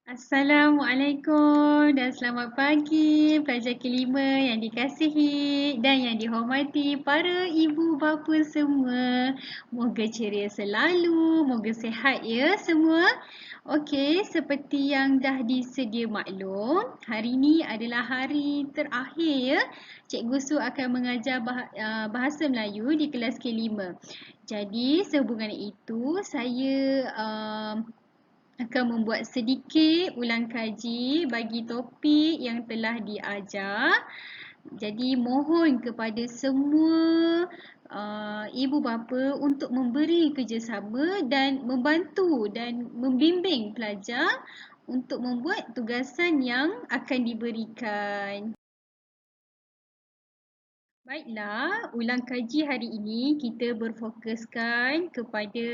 Assalamualaikum dan selamat pagi pelajar kelima yang dikasihi dan yang dihormati para ibu bapa semua. Moga ceria selalu, moga sihat ya semua. Okey, seperti yang dah disedia maklum, hari ini adalah hari terakhir ya. Cikgu Su akan mengajar bahasa Melayu di kelas kelima. Jadi sehubungan itu saya akan membuat sedikit ulang kaji bagi topik yang telah diajar. Jadi mohon kepada semua ibu bapa untuk memberi kerjasama dan membantu dan membimbing pelajar untuk membuat tugasan yang akan diberikan. Baiklah, ulang kaji hari ini kita berfokuskan kepada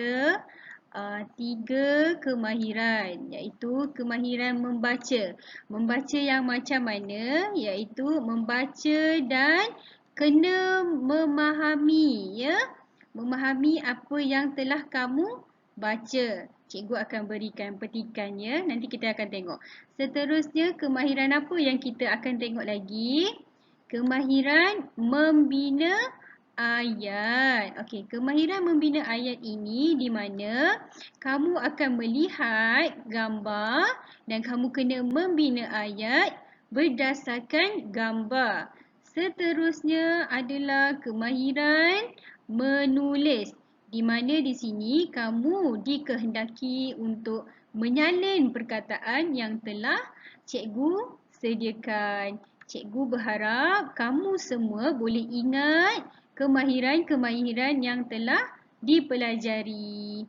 tiga kemahiran, iaitu kemahiran membaca. Membaca yang macam mana? Iaitu membaca dan kena memahami, ya. Memahami apa yang telah kamu baca. Cikgu akan berikan petikannya, nanti kita akan tengok. Seterusnya, kemahiran apa yang kita akan tengok lagi? Kemahiran membina ayat. Okey, kemahiran membina ayat ini di mana kamu akan melihat gambar dan kamu kena membina ayat berdasarkan gambar. Seterusnya adalah kemahiran menulis di mana di sini kamu dikehendaki untuk menyalin perkataan yang telah cikgu sediakan. Cikgu berharap kamu semua boleh ingat kemahiran-kemahiran yang telah dipelajari.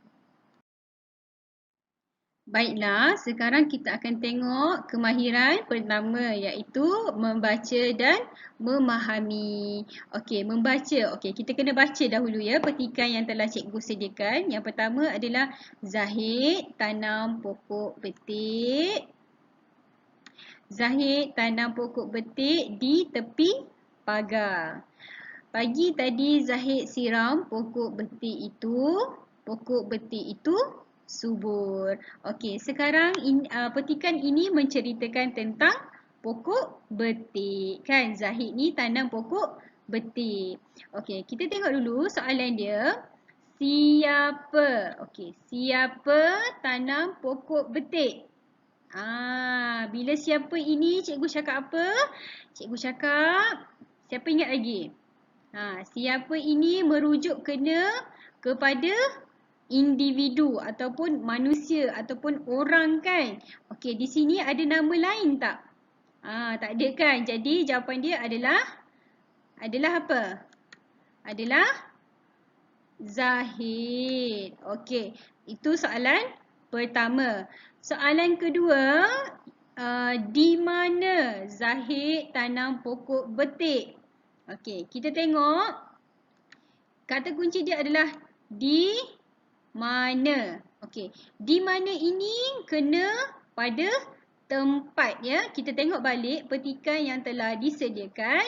Baiklah, sekarang kita akan tengok kemahiran pertama iaitu membaca dan memahami. Okey, membaca. Okey, kita kena baca dahulu ya petikan yang telah cikgu sediakan. Yang pertama adalah Zahid tanam pokok betik. Zahid tanam pokok betik di tepi pagar. Pagi tadi Zahid siram pokok betik itu subur. Okey, sekarang petikan ini menceritakan tentang pokok betik. Kan Zahid ni tanam pokok betik. Okey, kita tengok dulu soalan dia. Siapa? Okey, siapa tanam pokok betik? Bila siapa ini cikgu cakap apa? Cikgu cakap, siapa ingat lagi? Siapa ini merujuk kepada individu ataupun manusia ataupun orang kan? Okey, di sini ada nama lain tak? Tak ada kan? Jadi jawapan dia adalah apa? Adalah Zahid. Okey, itu soalan pertama. Soalan kedua, di mana Zahid tanam pokok betik? Okey, kita tengok. Kata kunci dia adalah di mana. Okey, di mana ini kena pada tempat ya. Kita tengok balik petikan yang telah disediakan.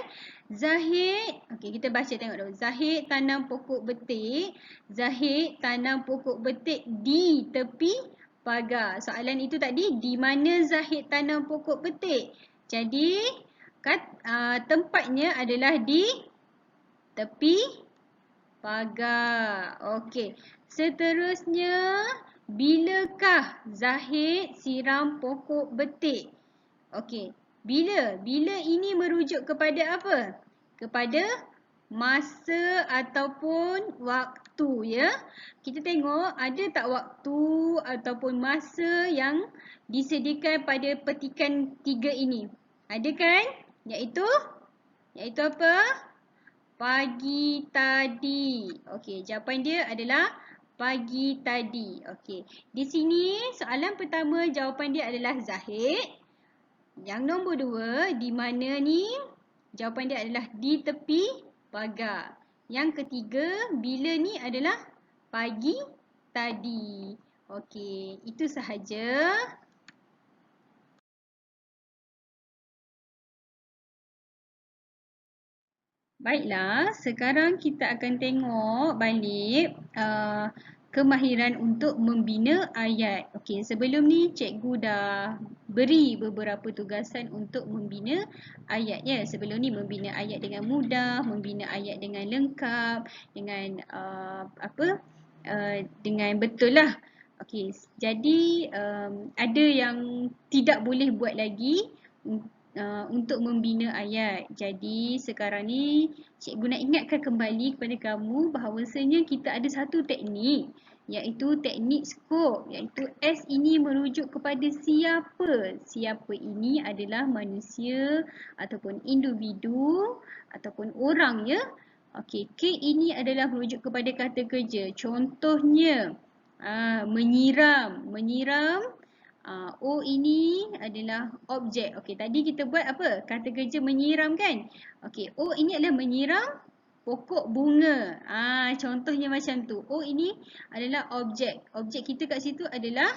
Zahid, okey kita baca tengok dulu. Zahid tanam pokok betik. Zahid tanam pokok betik di tepi pagar. Soalan itu tadi, di mana Zahid tanam pokok betik? Jadi tempatnya adalah di tepi pagar. Okey. Seterusnya, bilakah Zahid siram pokok betik? Okey. Bila? Bila ini merujuk kepada apa? Kepada masa ataupun waktu ya. Kita tengok ada tak waktu ataupun masa yang disediakan pada petikan 3 ini. Ada kan? Iaitu apa? Pagi tadi. Okey, jawapan dia adalah pagi tadi. Okey. Di sini soalan pertama jawapan dia adalah Zahid. Yang nombor 2, di mana ni? Jawapan dia adalah di tepi pagar. Yang ketiga, bila ni adalah pagi tadi. Okey, itu sahaja. Baiklah, sekarang kita akan tengok balik kemahiran untuk membina ayat. Okey, sebelum ni cikgu dah beri beberapa tugasan untuk membina ayat ya. Sebelum ni membina ayat dengan mudah, membina ayat dengan lengkap, dengan dengan betul lah. Okey, jadi ada yang tidak boleh buat lagi untuk membina ayat. Jadi sekarang ni cikgu nak ingatkan kembali kepada kamu bahawasanya kita ada satu teknik, iaitu teknik skop, iaitu S ini merujuk kepada siapa. Siapa ini adalah manusia ataupun individu ataupun orang ya. Okey, K ini adalah merujuk kepada kata kerja. Contohnya menyiram. O ini adalah objek. Okey, tadi kita buat apa? Kata kerja menyiram kan? Okey, O ini adalah menyiram pokok bunga. Contohnya macam tu. O ini adalah objek. Objek kita kat situ adalah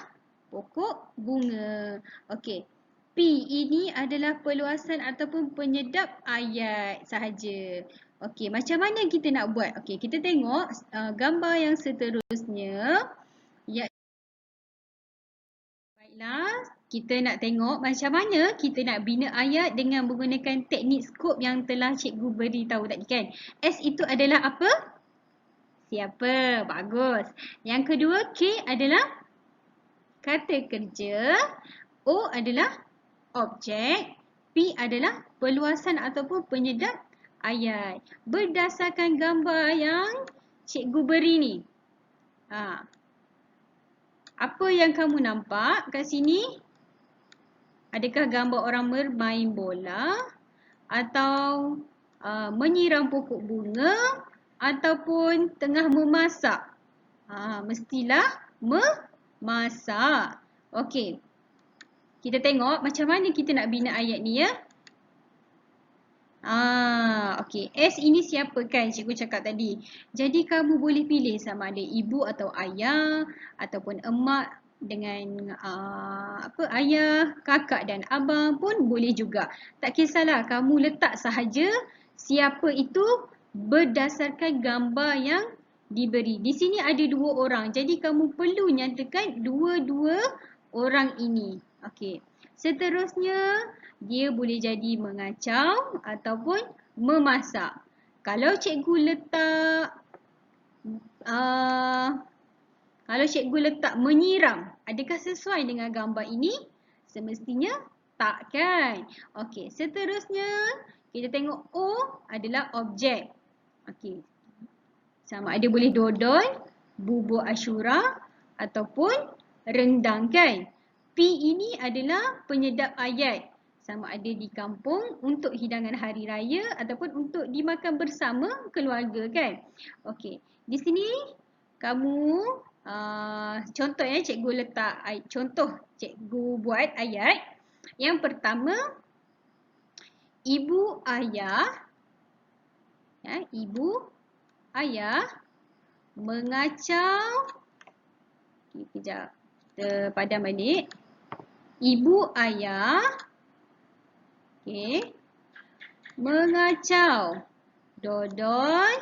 pokok bunga. Okey. P ini adalah perluasan ataupun penyedap ayat sahaja. Okey, macam mana kita nak buat? Okey, kita tengok gambar yang seterusnya. Baiklah, kita nak tengok macam mana kita nak bina ayat dengan menggunakan teknik skop yang telah cikgu beritahu tadi kan. S itu adalah apa? Siapa? Bagus. Yang kedua, K adalah kata kerja. O adalah objek. P adalah perluasan ataupun penyedap ayat. Berdasarkan gambar yang cikgu beri ni. Apa yang kamu nampak kat sini? Adakah gambar orang bermain bola atau menyiram pokok bunga ataupun tengah memasak? Mestilah memasak. Okey. Kita tengok macam mana kita nak bina ayat ni ya. Okey. S ini siapa kan cikgu cakap tadi. Jadi kamu boleh pilih sama ada ibu atau ayah ataupun emak dengan ayah, kakak dan abang pun boleh juga. Tak kisahlah, kamu letak sahaja siapa itu berdasarkan gambar yang diberi. Di sini ada dua orang. Jadi kamu perlu nyatakan dua-dua orang ini. Okey. Seterusnya dia boleh jadi mengacau ataupun memasak. Kalau cikgu letak menyiram, adakah sesuai dengan gambar ini? Semestinya tak kan? Okey, seterusnya kita tengok O adalah objek. Okey. Sama ada boleh dodol, bubur Ashura ataupun rendang kan? P ini adalah penyedap ayat. Sama ada di kampung untuk hidangan hari raya ataupun untuk dimakan bersama keluarga kan. Okey, di sini kamu contoh ya, cikgu letak contoh, cikgu buat ayat. Yang pertama, ibu ayah mengacau. Okey, kejap. Kita padam balik. Ibu ayah mengacau dodol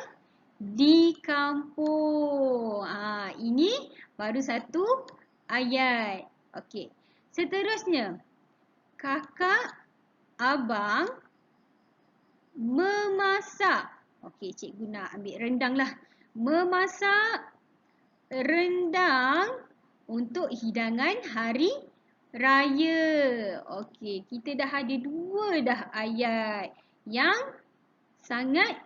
di kampung. Ini baru satu ayat. Okey. Seterusnya, kakak abang memasak. Okey, cikgu nak ambil rendang lah. Memasak rendang untuk hidangan hari raya. Okey, kita dah ada dua dah ayat yang sangat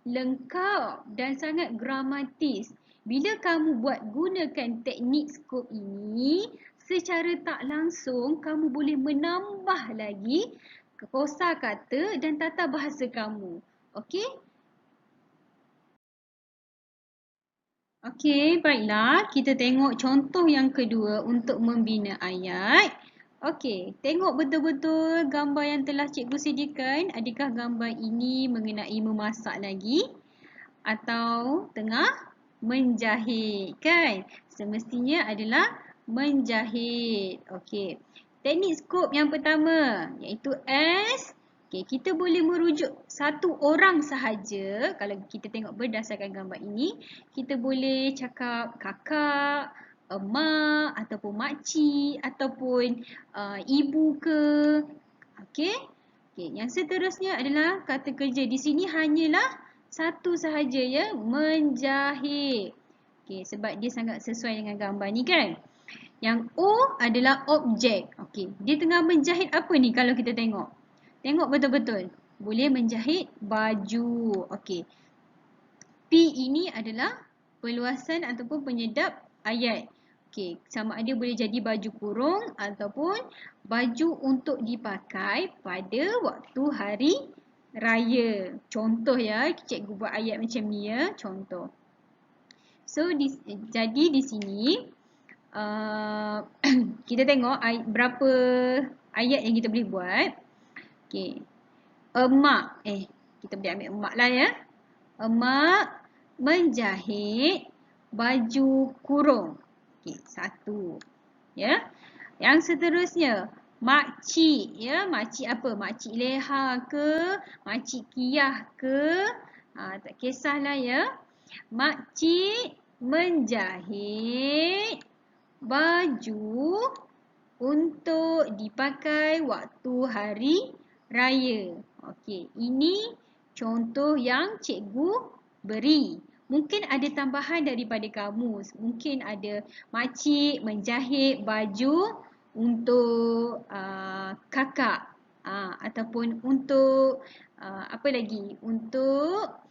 lengkap dan sangat gramatis. Bila kamu buat gunakan teknik skop ini, secara tak langsung kamu boleh menambah lagi kosakata dan tata bahasa kamu. Okey? Okey, baiklah. Kita tengok contoh yang kedua untuk membina ayat. Okey, tengok betul-betul gambar yang telah cikgu sediakan. Adakah gambar ini mengenai memasak lagi? Atau tengah menjahit kan? Semestinya adalah menjahit. Okey. Teknik skop yang pertama iaitu S Okay, kita boleh merujuk satu orang sahaja. Kalau kita tengok berdasarkan gambar ini, kita boleh cakap kakak, emak ataupun makcik ataupun ibu ke. Okay. Okay, yang seterusnya adalah kata kerja. Di sini hanyalah satu sahaja ya, menjahit. Okay, sebab dia sangat sesuai dengan gambar ni kan. Yang O adalah objek. Okay, dia tengah menjahit apa ni kalau kita tengok? Tengok betul-betul. Boleh menjahit baju. Okey. P ini adalah perluasan ataupun penyedap ayat. Okey, sama ada boleh jadi baju kurung ataupun baju untuk dipakai pada waktu hari raya. Contoh ya, cikgu buat ayat macam ni ya, contoh. So, jadi di sini kita tengok berapa ayat yang kita boleh buat. Okey. Emak, kita boleh ambil emak lah ya. Emak menjahit baju kurung. Okey, satu. Ya. Yang seterusnya, makcik ya. Makcik apa? Makcik Leha ke? Makcik Kiyah ke? Tak kisahlah ya. Makcik menjahit baju untuk dipakai waktu hari raya. Okey, ini contoh yang cikgu beri. Mungkin ada tambahan daripada kamu. Mungkin ada makcik menjahit baju untuk kakak. Ataupun untuk apa lagi? Untuk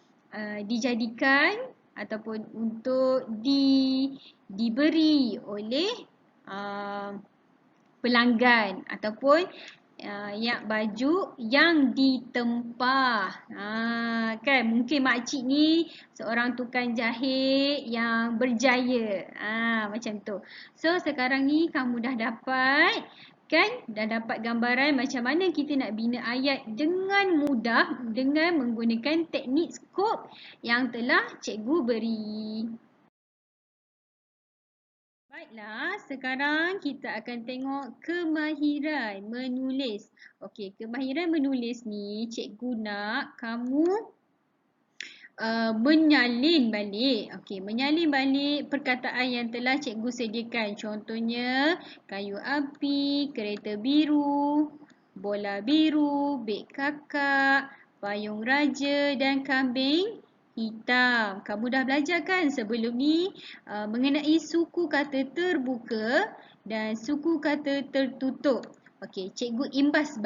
dijadikan ataupun untuk diberi oleh pelanggan ataupun yang baju yang ditempah. Kan mungkin makcik ni seorang tukang jahit yang berjaya. Macam tu. So sekarang ni kamu dah dapat kan? Dah dapat gambaran macam mana kita nak bina ayat dengan mudah dengan menggunakan teknik skop yang telah cikgu beri. Baiklah, sekarang kita akan tengok kemahiran menulis. Okey, kemahiran menulis ni cikgu nak kamu menyalin balik. Okey, menyalin balik perkataan yang telah cikgu sediakan. Contohnya, kayu api, kereta biru, bola biru, beg kakak, payung raja dan kambing hitam. Kamu dah belajar kan sebelum ni mengenai suku kata terbuka dan suku kata tertutup. Okey, cikgu imbas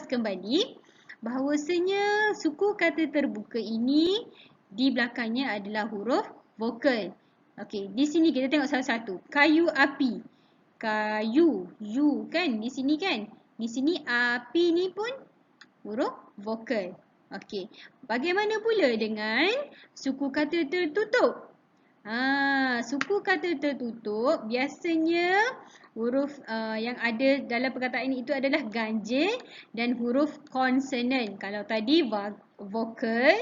kembali bahawasanya suku kata terbuka ini di belakangnya adalah huruf vokal. Okey, di sini kita tengok satu-satu. Kayu api. Kayu, U kan di sini kan. Di sini api ni pun huruf vokal. Okey, bagaimana pula dengan suku kata tertutup? Suku kata tertutup biasanya huruf yang ada dalam perkataan itu adalah ganjil dan huruf konsonan. Kalau tadi vokal,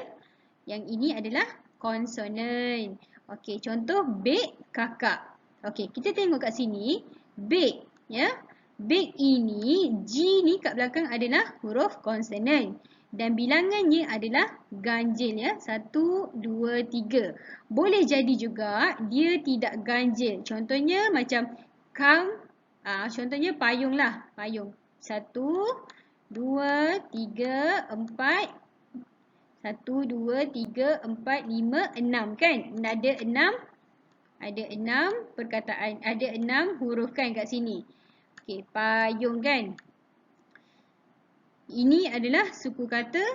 yang ini adalah konsonan. Okey, contoh beg kakak. Okey, kita tengok kat sini beg ya. Beg ini G ni kat belakang adalah huruf konsonan. Dan bilangannya adalah ganjil ya. 1, 2, 3. Boleh jadi juga dia tidak ganjil. Contohnya macam contohnya payung lah. Payung. 1, 2, 3, 4. 1, 2, 3, 4, 5, 6 kan? Ada 6 perkataan. Ada 6 huruf kan kat sini. Okey, payung kan? Ini adalah suku kata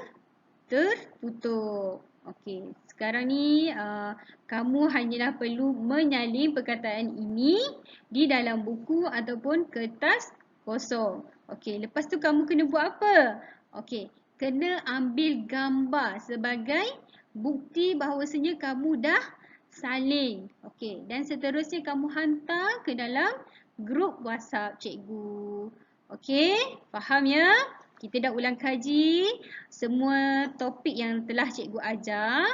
tertutup. Okey, sekarang ni kamu hanyalah perlu menyalin perkataan ini di dalam buku ataupun kertas kosong. Okey, lepas tu kamu kena buat apa? Okey, kena ambil gambar sebagai bukti bahawasanya kamu dah salin. Okey, dan seterusnya kamu hantar ke dalam grup WhatsApp cikgu. Okey, faham ya? Kita dah ulang kaji semua topik yang telah cikgu ajar.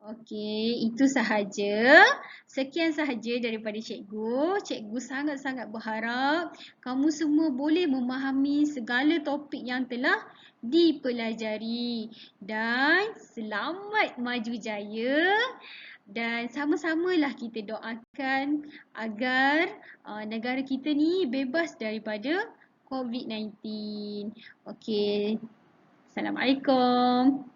Okey, itu sahaja. Sekian sahaja daripada cikgu. Cikgu sangat-sangat berharap kamu semua boleh memahami segala topik yang telah dipelajari. Dan selamat maju jaya. Dan sama-samalah kita doakan agar negara kita ni bebas daripada COVID-19. Okey. Assalamualaikum.